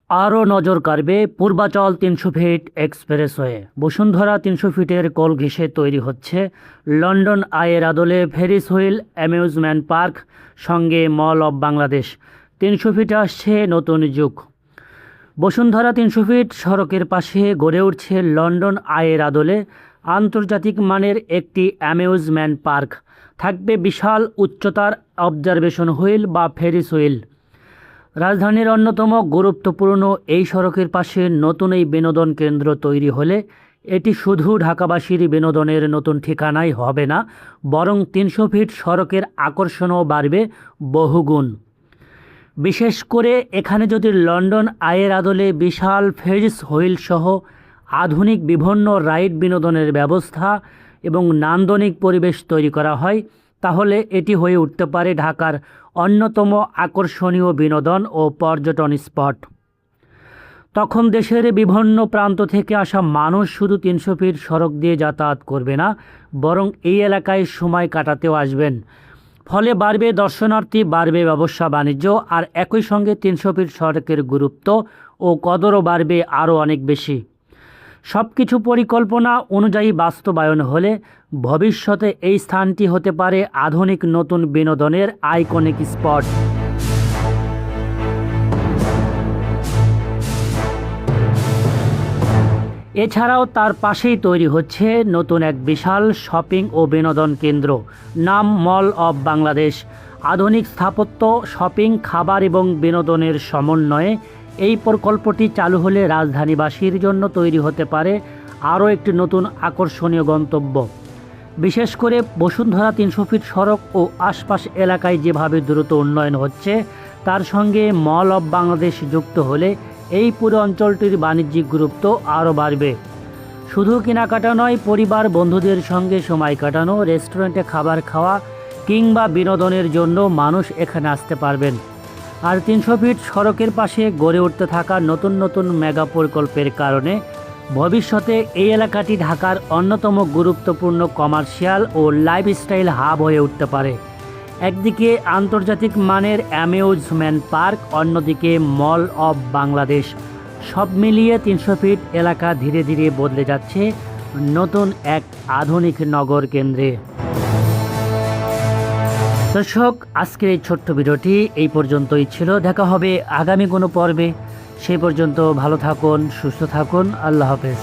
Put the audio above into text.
আরও নজর কাড়বে Purbachal ৩০০ fit expressway. Bashundhara ৩০০ ফিটের কোল ঘেঁষে তৈরি হচ্ছে লন্ডন আইয়ের আদলে ফেরিস হুইল অ্যামিউজমেন্ট পার্ক, সঙ্গে মল অব বাংলাদেশ। ৩০০ ফিটে আসছে নতুন যুগ। বসুন্ধরা ৩০০ ফিট সড়কের পাশে গড়ে উঠছে লন্ডন আইয়ের আদলে আন্তর্জাতিক মানের একটি অ্যামিউজমেন্ট পার্ক। থাকবে বিশাল উচ্চতার অবজারভেশন হুইল বা ফেরিস হুইল। রাজধানীর অন্যতম গুরুত্বপূর্ণ এই সড়কের পাশে নতুন এই বিনোদন কেন্দ্র তৈরি হলে এটি শুধু ঢাকাবাসীর বিনোদনের নতুন ঠিকানাই হবে না, বরং ৩০০ ফিট সড়কের আকর্ষণও বাড়বে বহুগুণ। বিশেষ করে এখানে যদি লন্ডন আইয়ের আদলে বিশাল ফেরিস হুইল সহ আধুনিক বিভিন্ন রাইড বিনোদনের ব্যবস্থা এবং নান্দনিক পরিবেশ তৈরি করা হয়, তাহলে এটি হয়ে উঠতে পারে ঢাকার অন্যতম আকর্ষণীয় বিনোদন ও পর্যটন স্পট। তখন দেশের বিভিন্ন প্রান্ত থেকে আসা মানুষ শুধু ৩০০ ফিট সড়ক দিয়ে যাতায়াত করবে না, বরং এই এলাকায় সময় কাটাতেও আসবেন। ফলে বাড়বে দর্শনার্থী, বাড়বে ব্যবসা বাণিজ্য, আর একই সঙ্গে ৩০০ ফিট সড়কের গুরুত্ব ও কদরও বাড়বে আরও অনেক বেশি। সব কিছু পরিকল্পনা অনুযায়ী বাস্তবায়ন হলে ভবিষ্যতে এই স্থানটি হতে পারে আধুনিক নতুন বিনোদনের আইকনিক স্পট। এছাড়াও তার পাশেই তৈরি হচ্ছে নতুন এক বিশাল শপিং ও বিনোদন কেন্দ্র, নাম মল অব বাংলাদেশ। আধুনিক স্থাপত্য, শপিং, খাবার এবং বিনোদনের সমন্বয়ে এই প্রকল্পটি চালু হলে রাজধানীবাসীর জন্য তৈরি হতে পারে আরও একটি নতুন আকর্ষণীয় গন্তব্য। বিশেষ করে বসুন্ধরা ৩০০ ফিট সড়ক ও আশপাশ এলাকায় যেভাবে দ্রুত উন্নয়ন হচ্ছে, তার সঙ্গে মল অব বাংলাদেশ যুক্ত হলে এই পুরো অঞ্চলটির বাণিজ্যিক গুরুত্ব আরও বাড়বে। শুধু কেনাকাটা নয়, পরিবার বন্ধুদের সঙ্গে সময় কাটানো, রেস্টুরেন্টে খাবার খাওয়া কিংবা বিনোদনের জন্য মানুষ এখানে আসতে পারবেন। আর ৩০০ ফিট সড়কের পাশে গড়ে উঠতে থাকা নতুন নতুন মেগা প্রকল্পের কারণে ভবিষ্যতে এই এলাকাটি ঢাকার অন্যতম গুরুত্বপূর্ণ কমার্শিয়াল ও লাইফস্টাইল হাব হয়ে উঠতে পারে। একদিকে আন্তর্জাতিক মানের অ্যামিউজমেন্ট পার্ক, অন্যদিকে মল অব বাংলাদেশ। সব মিলিয়ে ৩০০ ফিট এলাকা ধীরে ধীরে বদলে যাচ্ছে নতুন এক আধুনিক নগর কেন্দ্রে। দর্শক, আজকের এই ছোট্ট ভিডিওটি এই পর্যন্তই ছিল। দেখা হবে আগামী কোনো পর্বে। সেই পর্যন্ত ভালো থাকুন, সুস্থ থাকুন। আল্লাহ হাফেজ।